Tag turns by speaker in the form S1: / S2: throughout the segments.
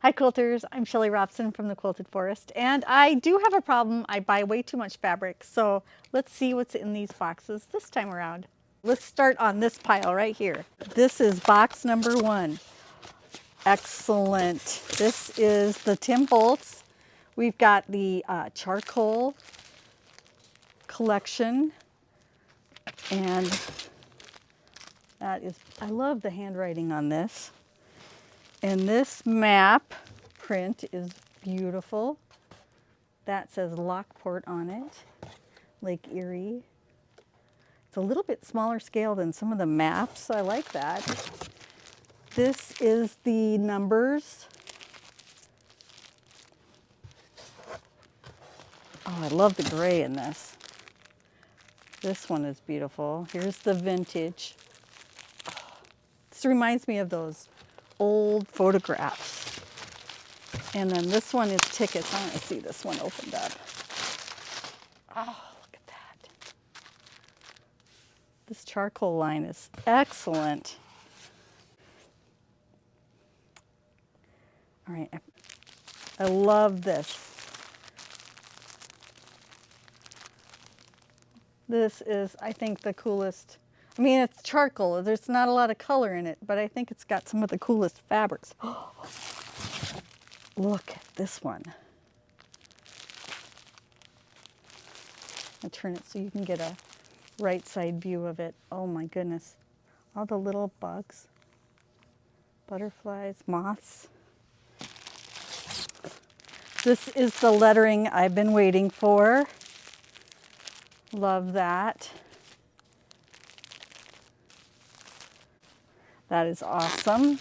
S1: Hi quilters, I'm Shelley Robson from the Quilted Forest, and I do have a problem. I buy way too much fabric, so let's see what's in these boxes this time around. Let's start on this pile right here. This is box number 1. Excellent. This is the Tim Holtz. We've got the charcoal collection, and that is, I love the handwriting on this. And this map print is beautiful. That says Lockport on it, Lake Erie. It's a little bit smaller scale than some of the maps. I like that. This is the numbers. Oh, I love the gray in this. This one is beautiful. Here's the vintage. Oh, this reminds me of those old photographs. And then this one is tickets. I want to see this one opened up. Oh, look at that. This charcoal line is excellent. All right, I love this. This is, I think, the coolest. I mean, it's charcoal. There's not a lot of color in it, but I think it's got some of the coolest fabrics. Look at this one. I'll turn it so you can get a right side view of it. Oh my goodness. All the little bugs, butterflies, moths. This is the lettering I've been waiting for. Love that. That is awesome.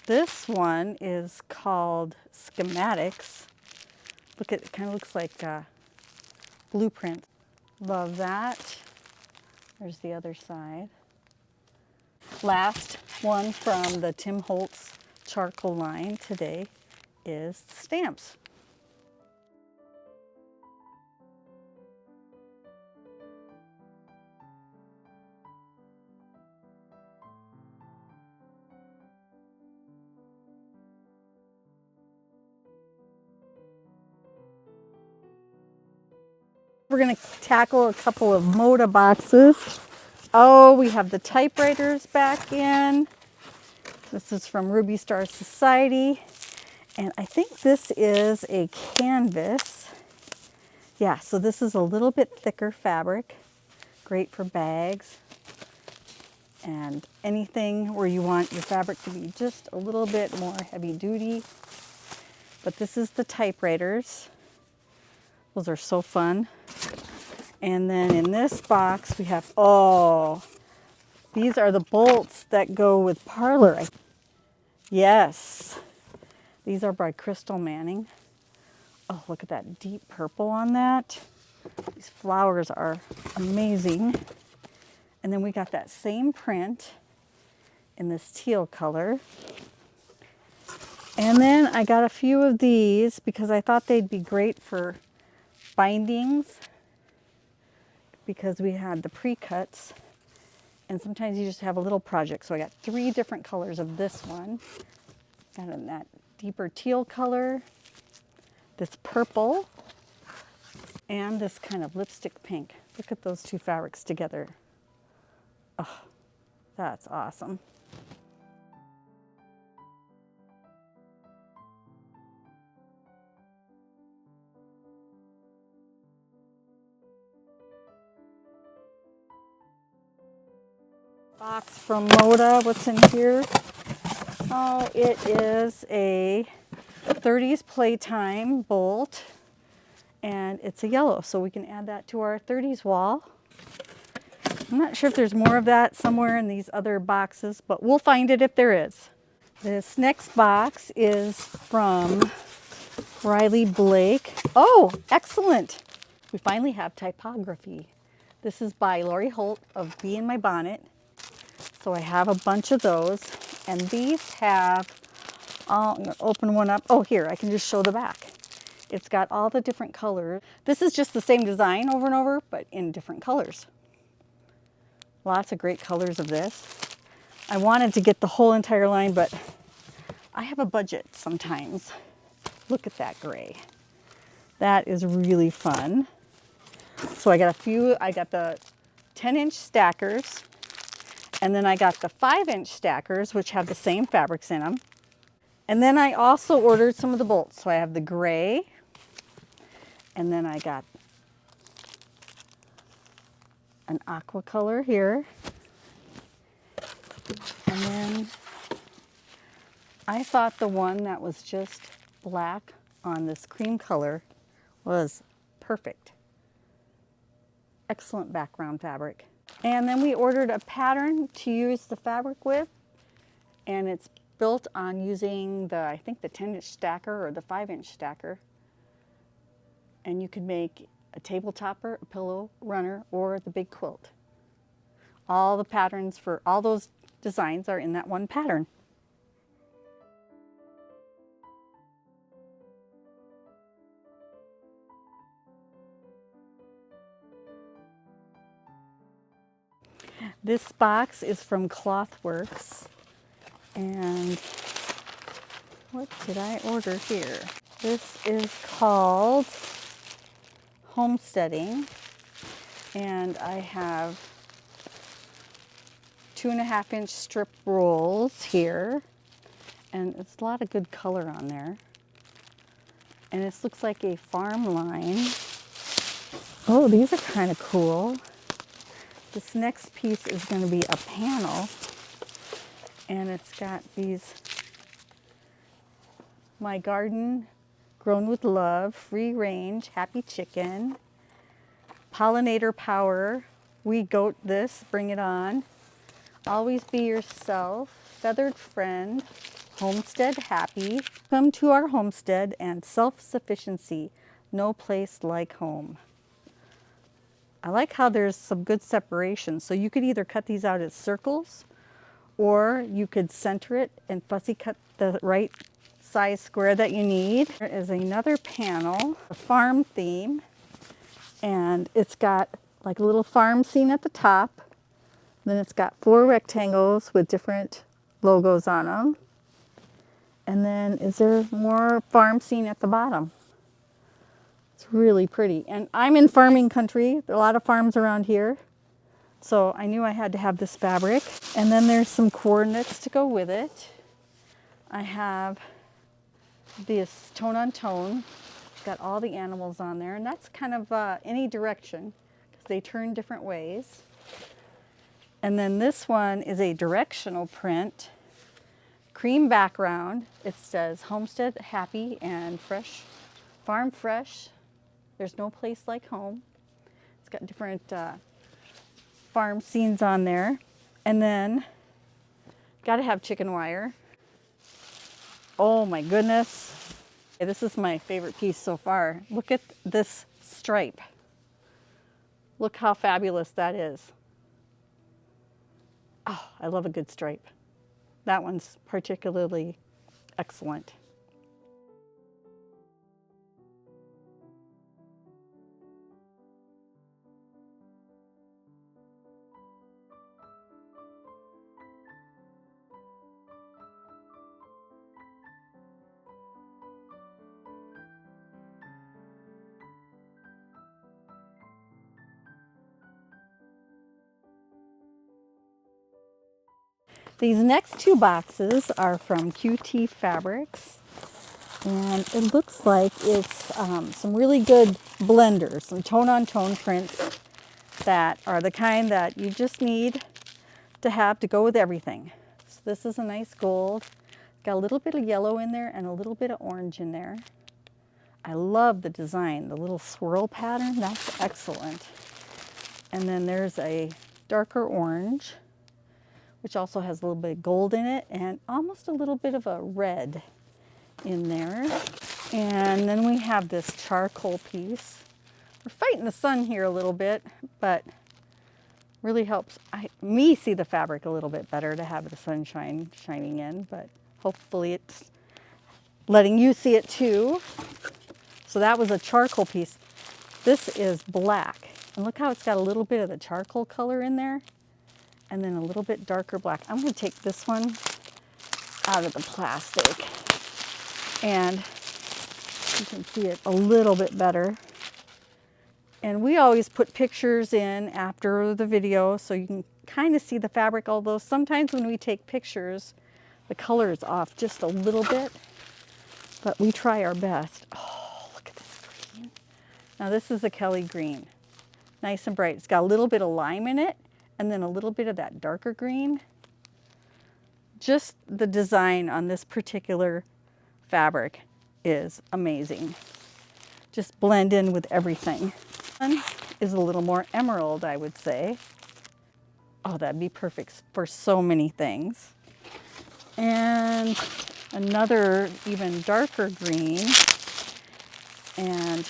S1: This one is called Schematics. Look at it, kind of looks like a blueprint. Love that. There's the other side. Last one from the Tim Holtz charcoal line today is stamps. We're going to tackle a couple of Moda boxes. Oh, we have the typewriters back in. This is from Ruby Star Society. And I think this is a canvas. Yeah, so this is a little bit thicker fabric. Great for bags and anything where you want your fabric to be just a little bit more heavy duty. But this is the typewriters. Those are so fun. And then in this box we have, oh, these are the bolts that go with Parlor. Yes, these are by Crystal Manning. Oh, look at that deep purple on that. These flowers are amazing. And then we got that same print in this teal color. And then I got a few of these because I thought they'd be great for bindings, because we had the pre-cuts and sometimes you just have a little project. So I got 3 different colors of this one. Got in that deeper teal color, this purple, and this kind of lipstick pink. Look at those 2 fabrics together. Oh, that's awesome. Box from Moda, what's in here? Oh, it is a 30s Playtime bolt, and it's a yellow, so we can add that to our 30s wall. I'm not sure if there's more of that somewhere in these other boxes, but we'll find it if there is. This next box is from Riley Blake. Oh, excellent. We finally have typography. This is by Lori Holt of Bee in My Bonnet. So I have a bunch of those, and these have, I'm going to open one up. Oh, here, I can just show the back. It's got all the different colors. This is just the same design over and over, but in different colors. Lots of great colors of this. I wanted to get the whole entire line, but I have a budget sometimes. Look at that gray. That is really fun. So I got the 10-inch stackers, and then I got the 5-inch stackers, which have the same fabrics in them. And then I also ordered some of the bolts. So I have the gray, and then I got an aqua color here. And then I thought the one that was just black on this cream color was perfect. Excellent background fabric. And then we ordered a pattern to use the fabric with, and it's built on using I think the 10-inch stacker or the 5-inch stacker. And you could make a table topper, a pillow runner, or the big quilt. All the patterns for all those designs are in that one pattern. This box is from Clothworks, and what did I order here? This is called Homesteading, and I have 2.5-inch strip rolls here, and it's a lot of good color on there. And this looks like a farm line. Oh, these are kind of cool. This next piece is going to be a panel, and it's got these, my garden grown with love, free range, happy chicken, pollinator power, we goat this, bring it on, always be yourself, feathered friend, homestead happy, come to our homestead, and self-sufficiency, no place like home. I like how there's some good separation. So you could either cut these out as circles, or you could center it and fussy cut the right size square that you need. There is another panel, a farm theme, and it's got like a little farm scene at the top. Then it's got 4 rectangles with different logos on them. And then is there more farm scene at the bottom? It's really pretty. And I'm in farming country. There are a lot of farms around here. So I knew I had to have this fabric. And then there's some coordinates to go with it. I have this tone on tone. It's got all the animals on there. And that's kind of any direction, because they turn different ways. And then this one is a directional print. Cream background. It says homestead happy and fresh, farm fresh. There's no place like home. It's got different farm scenes on there. And then, gotta have chicken wire. Oh my goodness. This is my favorite piece so far. Look at this stripe. Look how fabulous that is. Oh, I love a good stripe. That one's particularly excellent. These next 2 boxes are from QT Fabrics, and it looks like it's some really good blenders, some tone-on-tone prints that are the kind that you just need to have to go with everything. So this is a nice gold. Got a little bit of yellow in there and a little bit of orange in there. I love the design, the little swirl pattern, that's excellent. And then there's a darker orange, which also has a little bit of gold in it and almost a little bit of a red in there. And then we have this charcoal piece. We're fighting the sun here a little bit, but really helps me see the fabric a little bit better to have the sunshine shining in, but hopefully it's letting you see it too. So that was a charcoal piece. This is black. And look how it's got a little bit of the charcoal color in there, and then a little bit darker black. I'm going to take this one out of the plastic. And you can see it a little bit better. And we always put pictures in after the video so you can kind of see the fabric, although sometimes when we take pictures, the color is off just a little bit, but we try our best. Oh, look at this green. Now this is a Kelly green, nice and bright. It's got a little bit of lime in it and then a little bit of that darker green. Just the design on this particular fabric is amazing. Just blend in with everything. One is a little more emerald, I would say. Oh, that'd be perfect for so many things. And another even darker green. And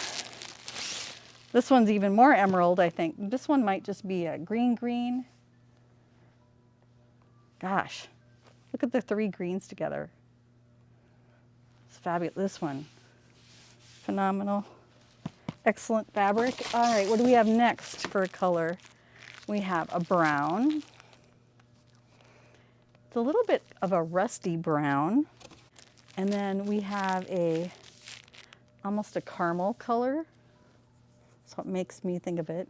S1: this one's even more emerald, I think. This one might just be a green. Gosh, look at the three greens together. It's fabulous. This one, phenomenal. Excellent fabric. All right, what do we have next for a color? We have a brown. It's a little bit of a rusty brown. And then we have almost a caramel color. That's what makes me think of it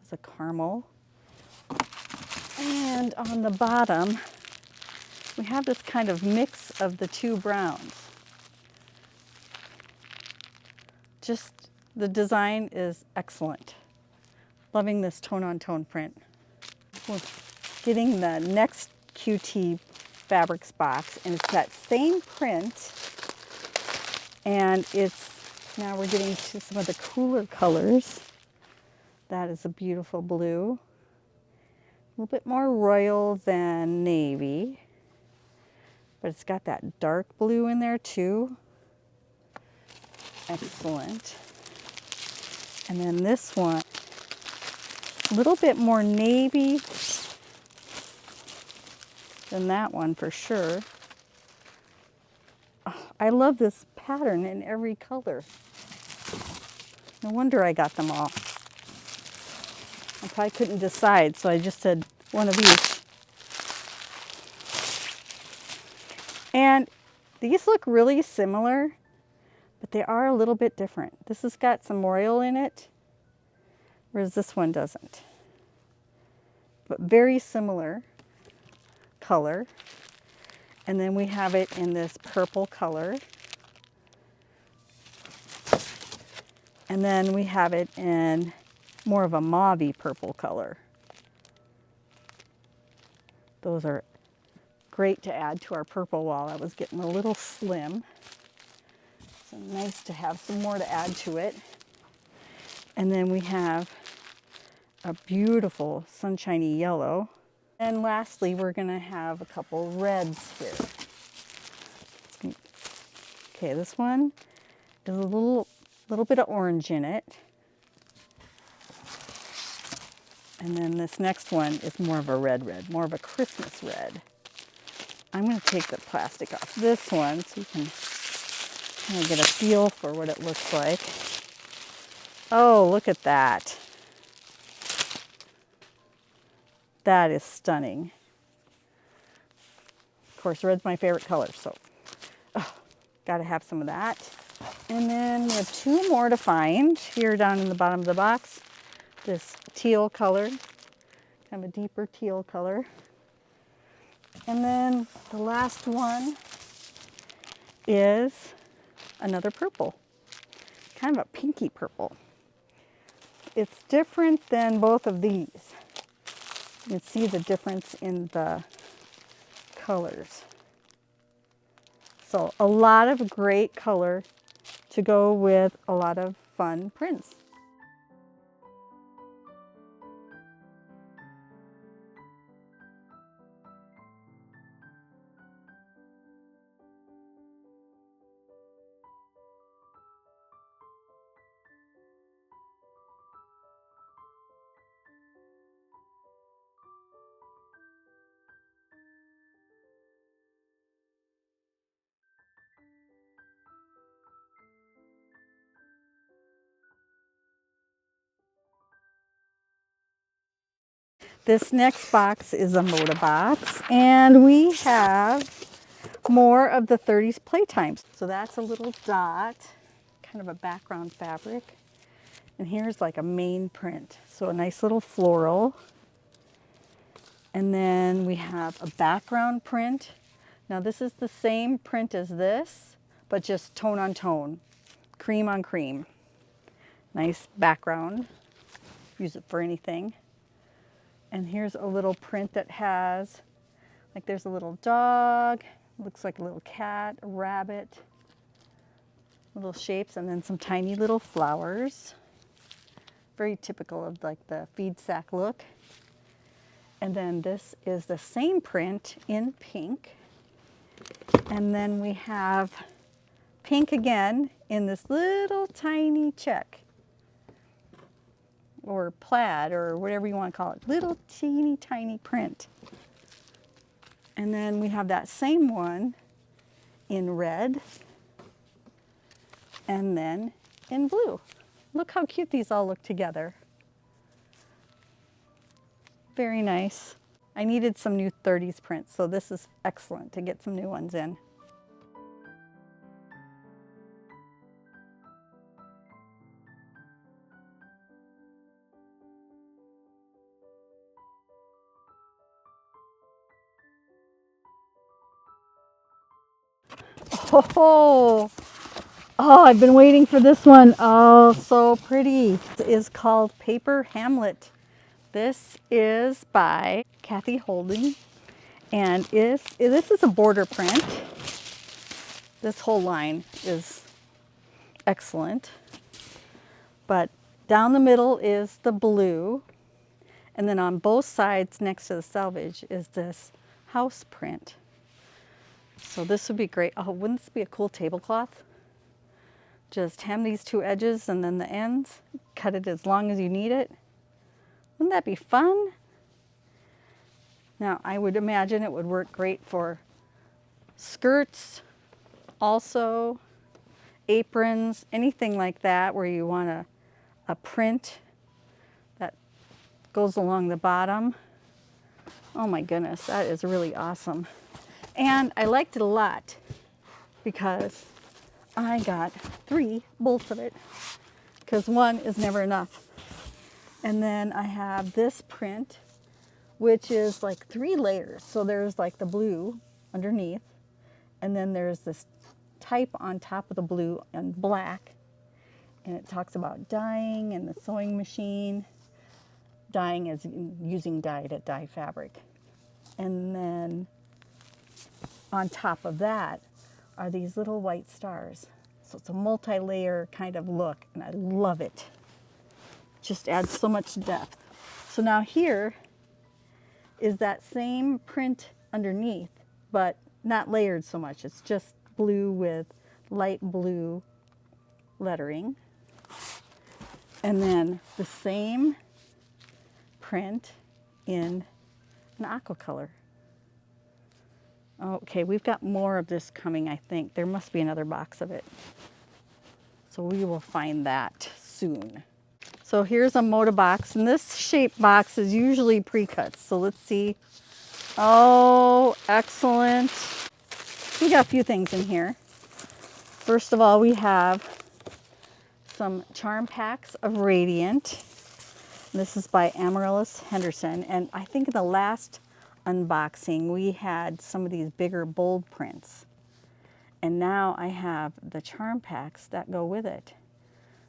S1: as a caramel. And on the bottom, we have this kind of mix of the two browns. Just the design is excellent. Loving this tone-on-tone print. We're getting the next QT Fabrics box, and it's that same print, and now we're getting to some of the cooler colors. That is a beautiful blue. A little bit more royal than navy, but it's got that dark blue in there too. Excellent. And then this one, a little bit more navy than that one for sure. Oh, I love this pattern in every color. No wonder I got them all. I probably couldn't decide, so I just said one of each. And these look really similar, but they are a little bit different. This has got some royal in it, whereas this one doesn't. But very similar color. And then we have it in this purple color. And then we have it in more of a mauve-y purple color. Those are great to add to our purple wall. That was getting a little slim. So nice to have some more to add to it. And then we have a beautiful sunshiny yellow. And lastly, we're going to have a couple reds here. Okay, this one is a little bit of orange in it. And then this next one is more of a red, more of a Christmas red. I'm going to take the plastic off this one so you can kind of get a feel for what it looks like. Oh, look at that. That is stunning. Of course, red's my favorite color, so got to have some of that. And then we have two more to find here down in the bottom of the box. This teal color, kind of a deeper teal color. And then the last one is another purple, kind of a pinky purple. It's different than both of these. You can see the difference in the colors. So a lot of great color to go with a lot of fun prints. This next box is a Moda box, and we have more of the 30s Playtimes. So that's a little dot, kind of a background fabric. And here's like a main print. So a nice little floral. And then we have a background print. Now this is the same print as this, but just tone on tone, cream on cream. Nice background. Use it for anything. And here's a little print that has, like there's a little dog, looks like a little cat, a rabbit, little shapes, and then some tiny little flowers. Very typical of like the feed sack look. And then this is the same print in pink. And then we have pink again in this little tiny check, or plaid, or whatever you want to call it. Little teeny tiny print. And then we have that same one in red, and then in blue. Look how cute these all look together. Very nice. I needed some new 30s prints, so this is excellent to get some new ones in. Oh, I've been waiting for this one. Oh, so pretty. It is called Paper Hamlet. This is by Kathy Holden, and this is a border print. This whole line is excellent, but down the middle is the blue, and then on both sides next to the selvage is this house print. So this would be great. Oh, wouldn't this be a cool tablecloth? Just hem these two edges and then the ends, cut it as long as you need it. Wouldn't that be fun? Now, I would imagine it would work great for skirts, also aprons, anything like that where you want a print that goes along the bottom. Oh my goodness, that is really awesome. And I liked it a lot because I got 3 bolts of it, because 1 is never enough. And then I have this print, which is like 3 layers. So there's like the blue underneath, and then there's this type on top of the blue and black. And it talks about dyeing and the sewing machine. Dyeing is using dye to dye fabric. And then on top of that are these little white stars. So it's a multi-layer kind of look, and I love it. Just adds so much depth. So now here is that same print underneath, but not layered so much. It's just blue with light blue lettering. And then the same print in an aqua color. Okay, we've got more of this coming, I think. There must be another box of it. So we will find that soon. So here's a Moda box, and this shape box is usually pre-cut. So let's see. Oh, excellent. We got a few things in here. First of all, we have some charm packs of Radiant. This is by Amarylis Henderson, and I think in the last unboxing we had some of these bigger bold prints, and now I have the charm packs that go with it.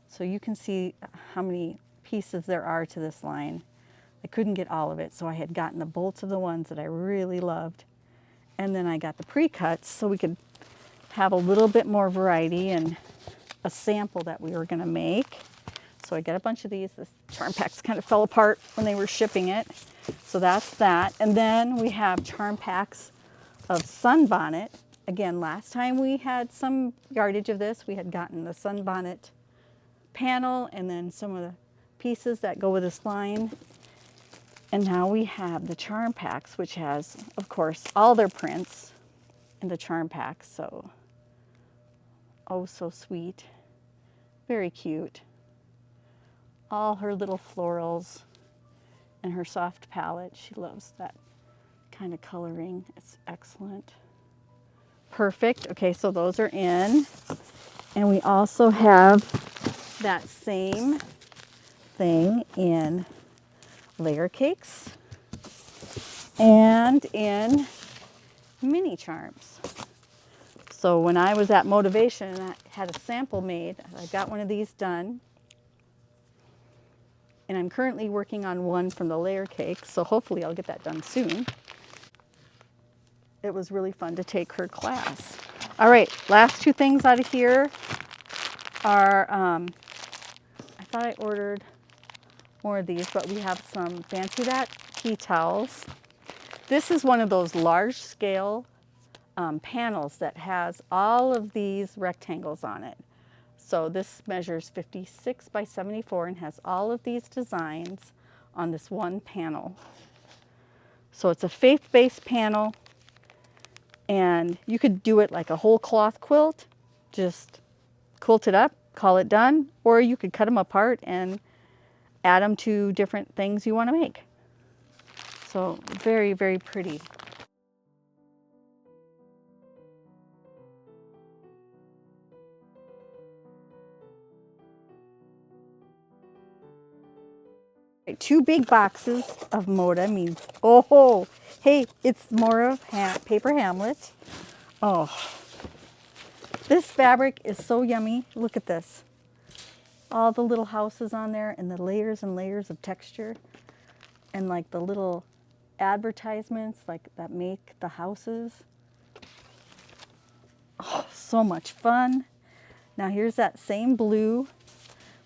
S1: So you can see how many pieces there are to this line. I couldn't get all of it, so I had gotten the bolts of the ones that I really loved, and then I got the pre-cuts so we could have a little bit more variety and a sample that we were going to make. So I got a bunch of these. This charm packs kind of fell apart when they were shipping it. So that's that. And then we have charm packs of sunbonnet. Again, last time we had some yardage of this. We had gotten the sunbonnet panel and then some of the pieces that go with this line. And now we have the charm packs, which has, of course, all their prints in the charm packs. So, oh, so sweet. Very cute. All her little florals and her soft palette. She loves that kind of coloring. It's excellent. Perfect. Okay, so those are in. And we also have that same thing in layer cakes and in mini charms. So when I was at Motivation, I had a sample made. I got one of these done. And I'm currently working on one from the layer cake, so hopefully I'll get that done soon. It was really fun to take her class. All right, last two things out of here are, I thought I ordered more of these, but we have some Fancy That tea towels. This is one of those large scale panels that has all of these rectangles on it. So this measures 56 by 74 and has all of these designs on this one panel. So it's a faith-based panel, and you could do it like a whole cloth quilt, just quilt it up, call it done, or you could cut them apart and add them to different things you want to make. So very, very pretty. Two big boxes of Moda means, oh, hey, it's more of paper hamlet. Oh, this fabric is so yummy. Look at this. All the little houses on there and the layers and layers of texture. And like the little advertisements like that make the houses. Oh, so much fun. Now here's that same blue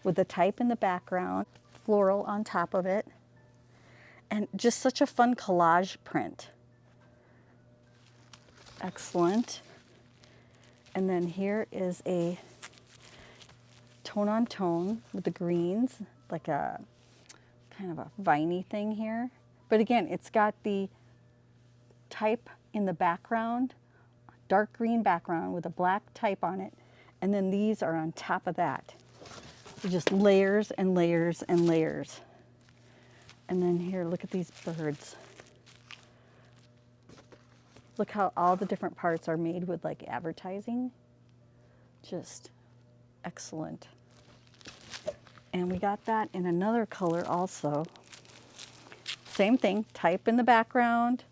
S1: with the type in the background, floral on top of it, and just such a fun collage print. Excellent. And then here is a tone on tone with the greens, like a kind of a viney thing here. But again, it's got the type in the background, dark green background with a black type on it. And then these are on top of that. So just layers and layers and layers. And then here, look at these birds. Look how all the different parts are made with like advertising. Just excellent. And we got that in another color also. Same thing, type in the background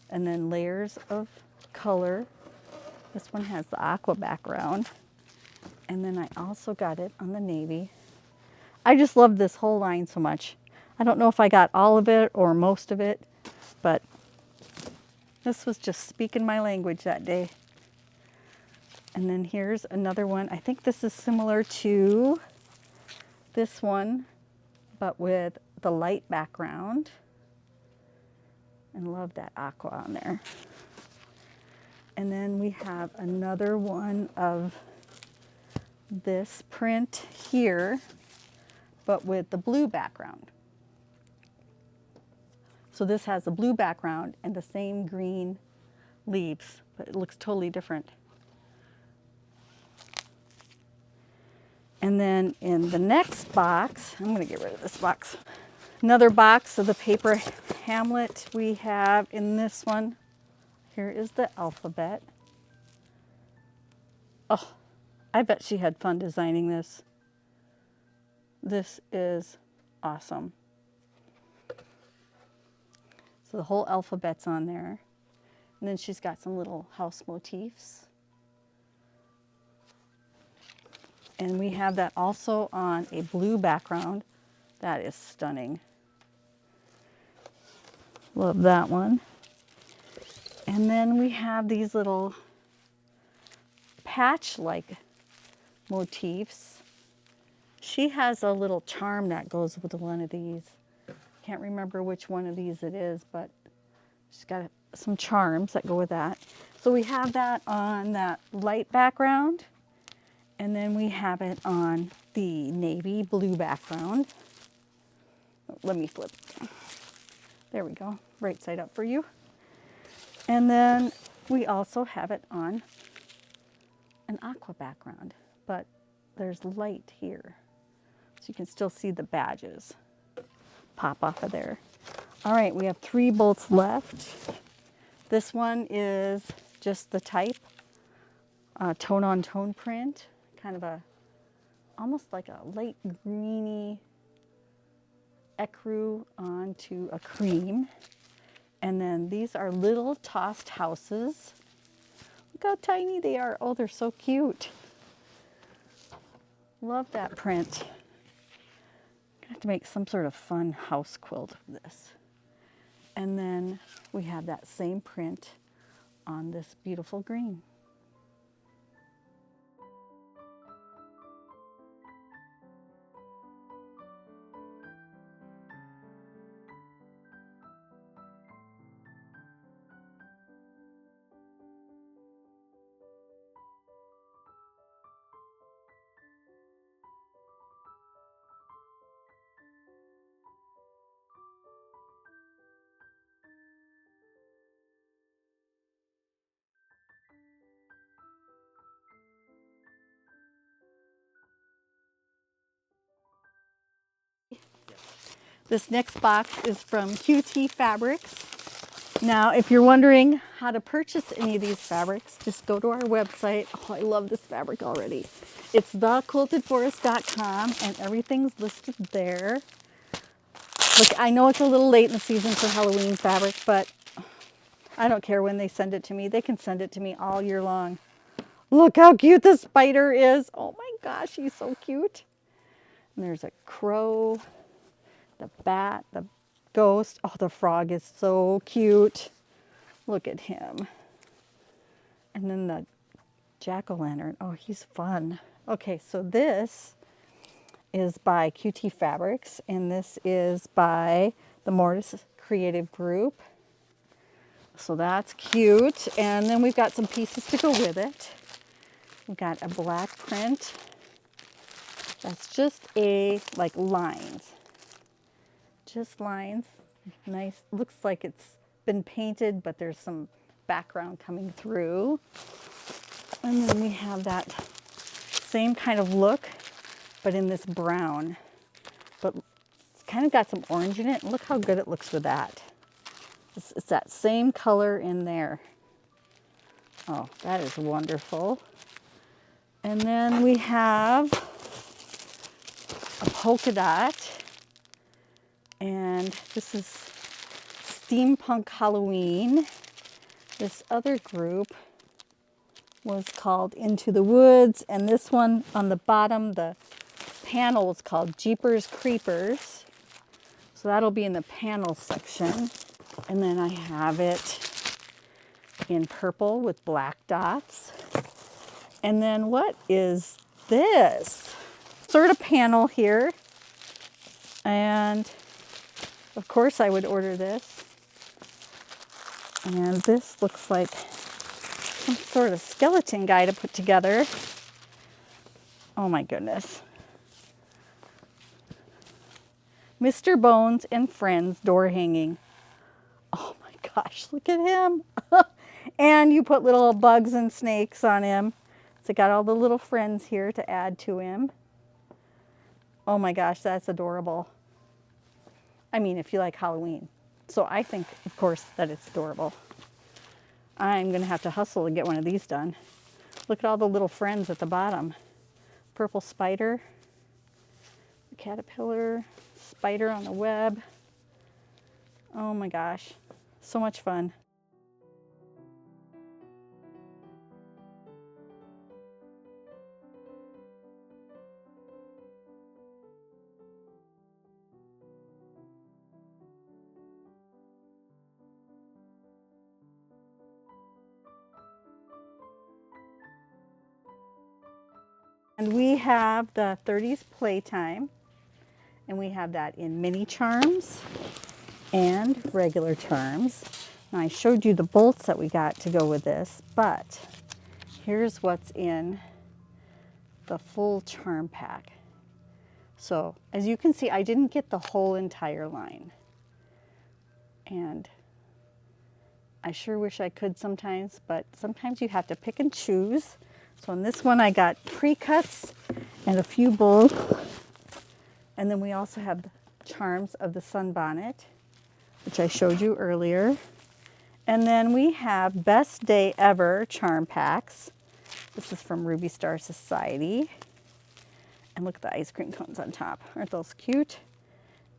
S1: and then layers of color. This one has the aqua background. And then I also got it on the navy. I just love this whole line so much. I don't know if I got all of it or most of it, but this was just speaking my language that day. And then here's another one. I think this is similar to this one, but with the light background. And love that aqua on there. And then we have another one of this print here, but with the blue background. So this has a blue background and the same green leaves, but it looks totally different. And then in the next box, I'm going to get rid of this box. Another box of the paper hamlet we have in this one. Here is the alphabet. Oh, I bet she had fun designing this. This is awesome. So the whole alphabet's on there. And then she's got some little house motifs. And we have that also on a blue background. That is stunning. Love that one. And then we have these little patch-like motifs. She has a little charm that goes with one of these. Can't remember which one of these it is, but she's got some charms that go with that. So we have that on that light background, and then we have it on the navy blue background. Let me flip. There we go, right side up for you. And then we also have it on an aqua background, but there's light here. So you can still see the badges pop off of there. All right, we have 3 bolts left. This one is just the type, tone on tone print, kind of a, almost like a light greeny ecru onto a cream. And then these are little tossed houses. Look how tiny they are. Oh, they're so cute. Love that print. I have to make some sort of fun house quilt of this. And then we have that same print on this beautiful green. This next box is from QT Fabrics. Now, if you're wondering how to purchase any of these fabrics, just go to our website. Oh, I love this fabric already. It's thequiltedforest.com and everything's listed there. Look, I know it's a little late in the season for Halloween fabric, but I don't care when they send it to me. They can send it to me all year long. Look how cute the spider is. Oh my gosh, he's so cute. And there's a crow, the bat, the ghost. Oh, the frog is so cute. Look at him. And then the jack-o'-lantern. Oh, he's fun. Okay, so this is by QT Fabrics, and this is by the Moda Creative Group. So that's cute. And then we've got some pieces to go with it. We've got a black print. That's just like lines. Just lines. Nice. Looks like it's been painted, but there's some background coming through. And then we have that same kind of look, but in this brown. But it's kind of got some orange in it. Look how good it looks with that. It's that same color in there. Oh, that is wonderful. And then we have a polka dot. And this is Steampunk Halloween. This other group was called Into the Woods. And this one on the bottom, the panel is called Jeepers Creepers. So that'll be in the panel section. And then I have it in purple with black dots. And then what is this? Sort of panel here. And of course I would order this. And this looks like some sort of skeleton guy to put together. Oh my goodness. Mr. Bones and Friends door hanging. Oh my gosh, look at him. And you put little bugs and snakes on him. So got all the little friends here to add to him. Oh my gosh, that's adorable. I mean, if you like Halloween. So I think, of course, that it's adorable. I'm going to have to hustle to get one of these done. Look at all the little friends at the bottom. Purple spider, caterpillar, spider on the web. Oh my gosh, so much fun. And we have the 30s Playtime, and we have that in mini charms and regular charms. Now I showed you the bolts that we got to go with this, but here's what's in the full charm pack. So as you can see, I didn't get the whole entire line. And I sure wish I could sometimes, but sometimes you have to pick and choose. So in this one I got pre-cuts and a few bolts. And then we also have the charms of the sunbonnet. which I showed you earlier. And then we have Best Day Ever charm packs. This is from Ruby Star Society. And look at the ice cream cones on top. Aren't those cute?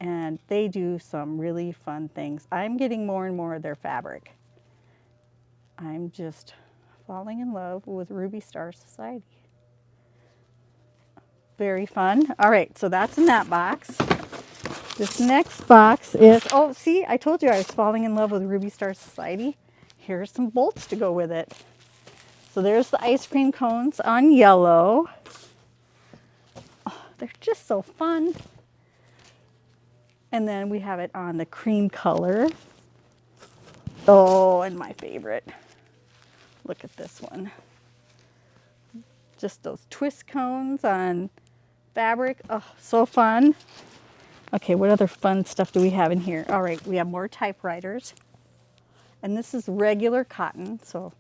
S1: And they do some really fun things. I'm getting more and more of their fabric. I'm just falling in love with Ruby Star Society. Very fun. All right, so that's in that box. This next box is, oh, see, I told you I was falling in love with Ruby Star Society. Here's some bolts to go with it. So there's the ice cream cones on yellow. Oh, they're just so fun. And then we have it on the cream color. Oh, and my favorite. Look at this one. Just those twist cones on fabric. Oh, so fun. Okay, what other fun stuff do we have in here? All right, we have more typewriters. And this is regular cotton, so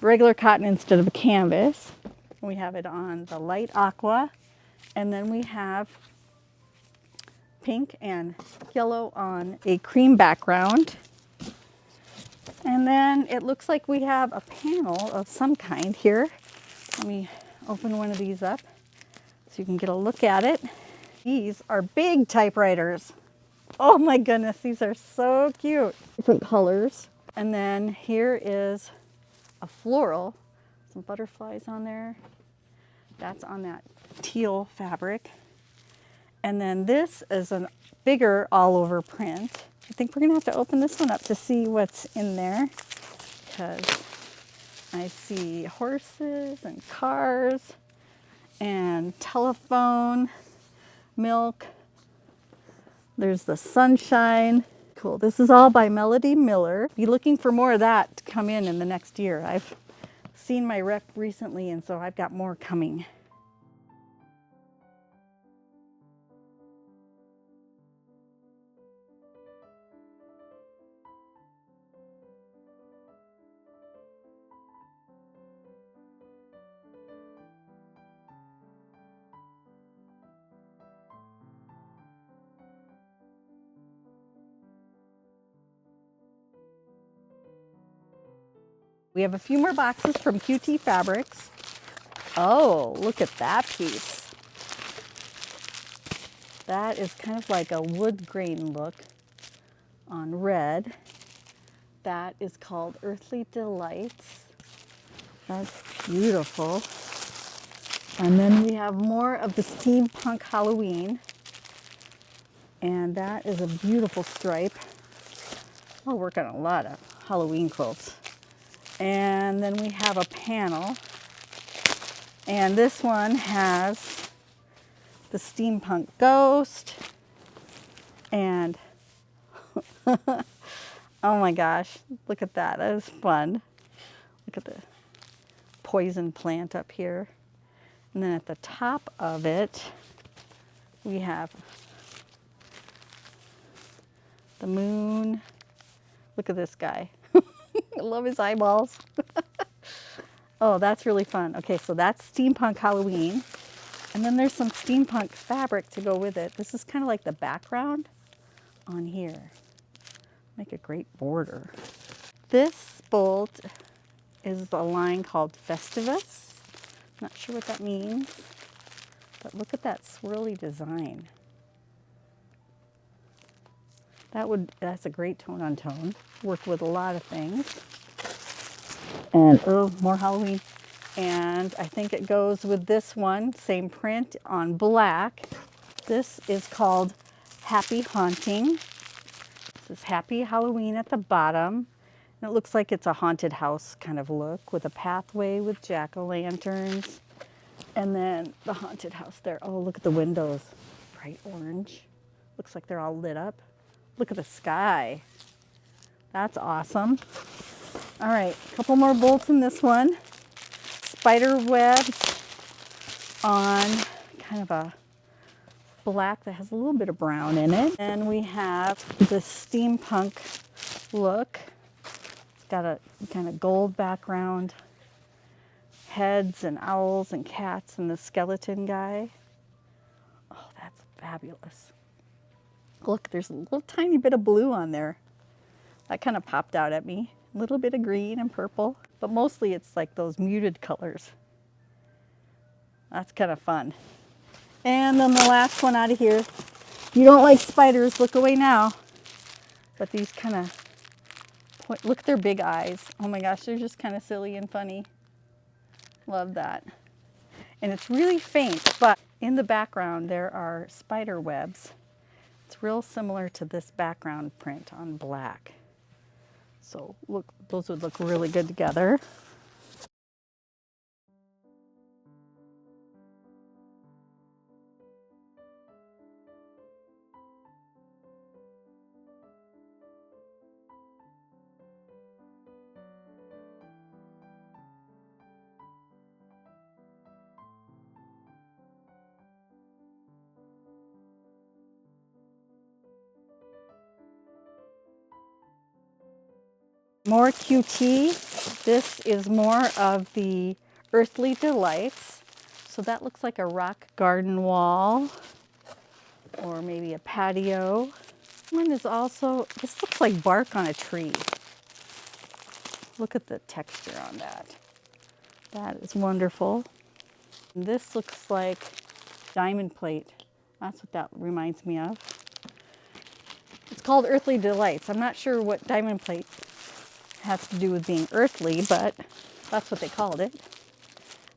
S1: regular cotton instead of a canvas. We have it on the light aqua. And then we have pink and yellow on a cream background. And then it looks like we have a panel of some kind here. Let me open one of these up so you can get a look at it. These are big typewriters. Oh my goodness, these are so cute. Different colors. And then here is a floral, some butterflies on there. That's on that teal fabric. And then this is a bigger all over print. I think we're gonna have to open this one up to see what's in there, because I see horses and cars and telephone, milk. There's the sunshine. Cool. This is all by Melody Miller. Be looking for more of that to come in the next year. I've seen my rep recently, and so I've got more coming. We have a few more boxes from QT Fabrics. Oh, look at that piece. That is kind of like a wood grain look on red. That is called Earthly Delights. That's beautiful. And then we have more of the steampunk Halloween. And that is a beautiful stripe. I'll work on a lot of Halloween quilts. And then we have a panel. And this one has the steampunk ghost. And oh my gosh, look at that. That is fun. Look at the poison plant up here. And then at the top of it, we have the moon. Look at this guy. I love his eyeballs. Oh, that's really fun. Okay, so that's steampunk Halloween. And then there's some steampunk fabric to go with it. This is kind of like the background on here. Make a great border. This bolt is a line called Festivus. Not sure what that means, but look at that swirly design. That's a great tone on tone. Work with a lot of things. And oh, more Halloween. And I think it goes with this one, same print on black. This is called Happy Haunting. This is Happy Halloween at the bottom. And it looks like it's a haunted house kind of look with a pathway with jack-o'-lanterns. And then the haunted house there. Oh, look at the windows. Bright orange. Looks like they're all lit up. Look at the sky. That's awesome. All right, a couple more bolts in this one. Spider webs on kind of a black that has a little bit of brown in it. And we have the steampunk look. It's got a kind of gold background, heads and owls and cats and the skeleton guy. Oh, that's fabulous. Look, there's a little tiny bit of blue on there. That kind of popped out at me. A little bit of green and purple, but mostly it's like those muted colors. That's kind of fun. And then the last one out of here. If you don't like spiders, look away now. But these kind of point, look at their big eyes. Oh my gosh, they're just kind of silly and funny. Love that. And it's really faint, but in the background there are spider webs. It's real similar to this background print on black. So look, those would look really good together. More QT. This is more of the Earthly Delights. So that looks like a rock garden wall or maybe a patio. One is also, this looks like bark on a tree. Look at the texture on that. That is wonderful. And this looks like diamond plate. That's what that reminds me of. It's called Earthly Delights. I'm not sure what diamond plate has to do with being earthly, but that's what they called it.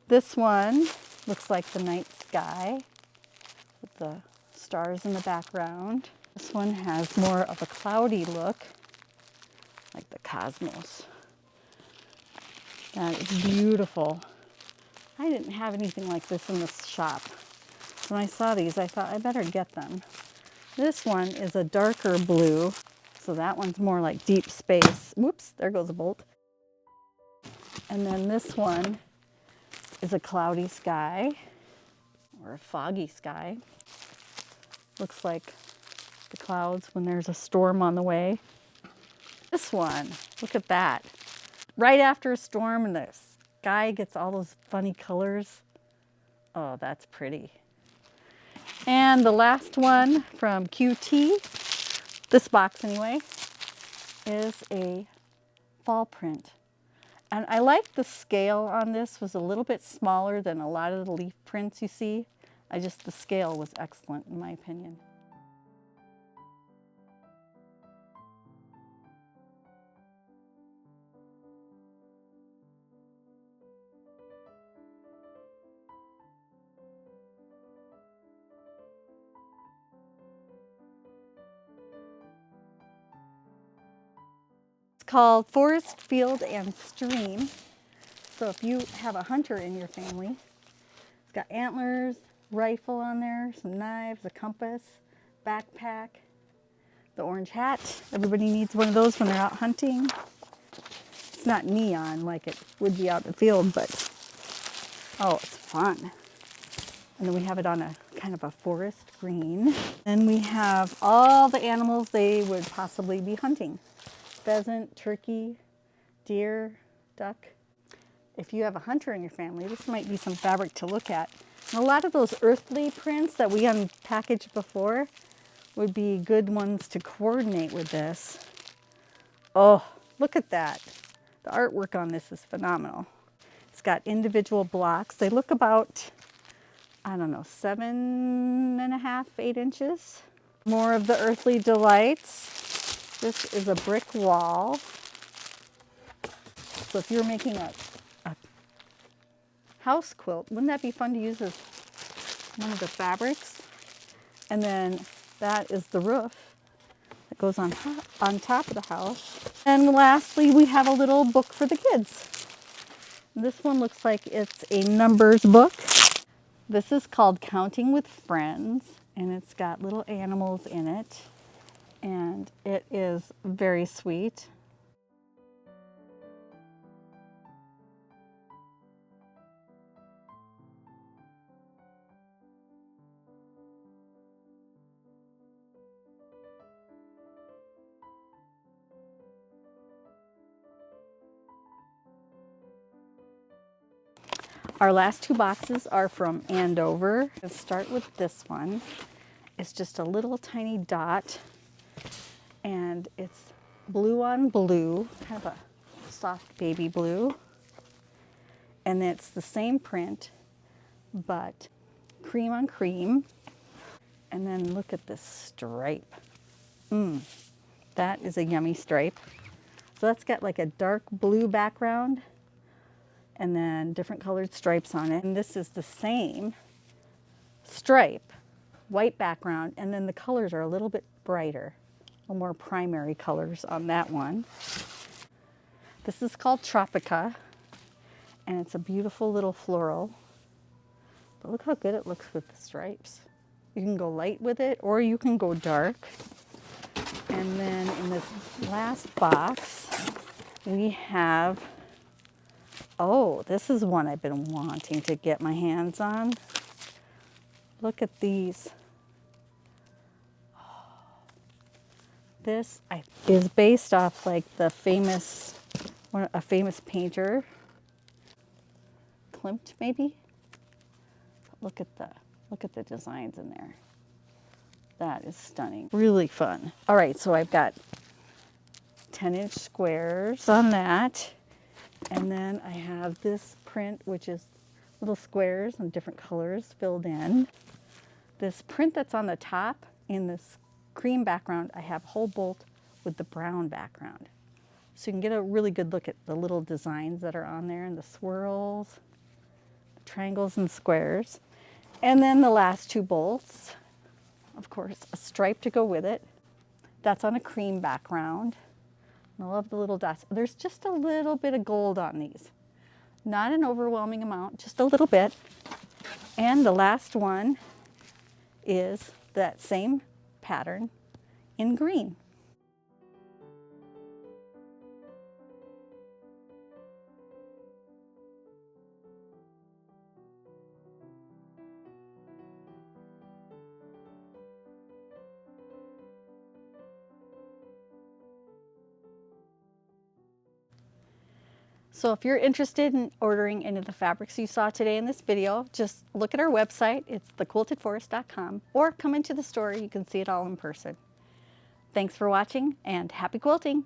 S1: This one looks like the night sky with the stars in the background. This one has more of a cloudy look, like the cosmos. That is beautiful. I didn't have anything like this in the shop. When I saw these, I thought I better get them. This one is a darker blue, so that one's more like deep space. Whoops, there goes a bolt. And then this one is a cloudy sky, or a foggy sky. Looks like the clouds when there's a storm on the way. This one, look at that. Right after a storm and the sky gets all those funny colors. Oh, that's pretty. And the last one from QT, this box anyway, is a fall print. And I like the scale on this was a little bit smaller than a lot of the leaf prints you see. The scale was excellent in my opinion. It's called Forest, Field, and Stream. So if you have a hunter in your family, it's got antlers, rifle on there, some knives, a compass, backpack, the orange hat. Everybody needs one of those when they're out hunting. It's not neon like it would be out in the field, but oh, it's fun. And then we have it on a kind of a forest green. Then we have all the animals they would possibly be hunting. Pheasant, turkey, deer, duck. If you have a hunter in your family, this might be some fabric to look at. And a lot of those earthly prints that we unpackaged before would be good ones to coordinate with this. Oh, look at that. The artwork on this is phenomenal. It's got individual blocks. They look about, I don't know, 7.5, 8 inches. More of the Earthly Delights. This is a brick wall. So if you're making a house quilt, wouldn't that be fun to use as one of the fabrics? And then that is the roof that goes on top of the house. And lastly, we have a little book for the kids. This one looks like it's a numbers book. This is called Counting with Friends, and it's got little animals in it, and it is very sweet. Our last two boxes are from Andover. Let's start with this one. is just a little tiny dot, and it's blue on blue, kind of a soft baby blue. And it's the same print, but cream on cream. And then look at this stripe. That is a yummy stripe. So that's got like a dark blue background and then different colored stripes on it. And this is the same stripe, white background, and then the colors are a little bit brighter, a little more primary colors on that one. This is called Tropica, and it's a beautiful little floral. But look how good it looks with the stripes. You can go light with it, or you can go dark. And then in this last box, we have, oh, this is one I've been wanting to get my hands on. Look at these. This is based off like the famous, a famous painter, Klimt maybe. Look at the designs in there. That is stunning. Really fun. All right, so I've got 10-inch squares on that. And then I have this print, which is little squares and different colors filled in. This print that's on the top in this cream background, I have whole bolt with the brown background. So you can get a really good look at the little designs that are on there and the swirls, the triangles and squares. And then the last two bolts, of course, a stripe to go with it. That's on a cream background. And I love the little dots. There's just a little bit of gold on these. Not an overwhelming amount, just a little bit. And the last one is that same pattern in green. So if you're interested in ordering any of the fabrics you saw today in this video, just look at our website. It's thequiltedforest.com, or come into the store. You can see it all in person. Thanks for watching, and happy quilting!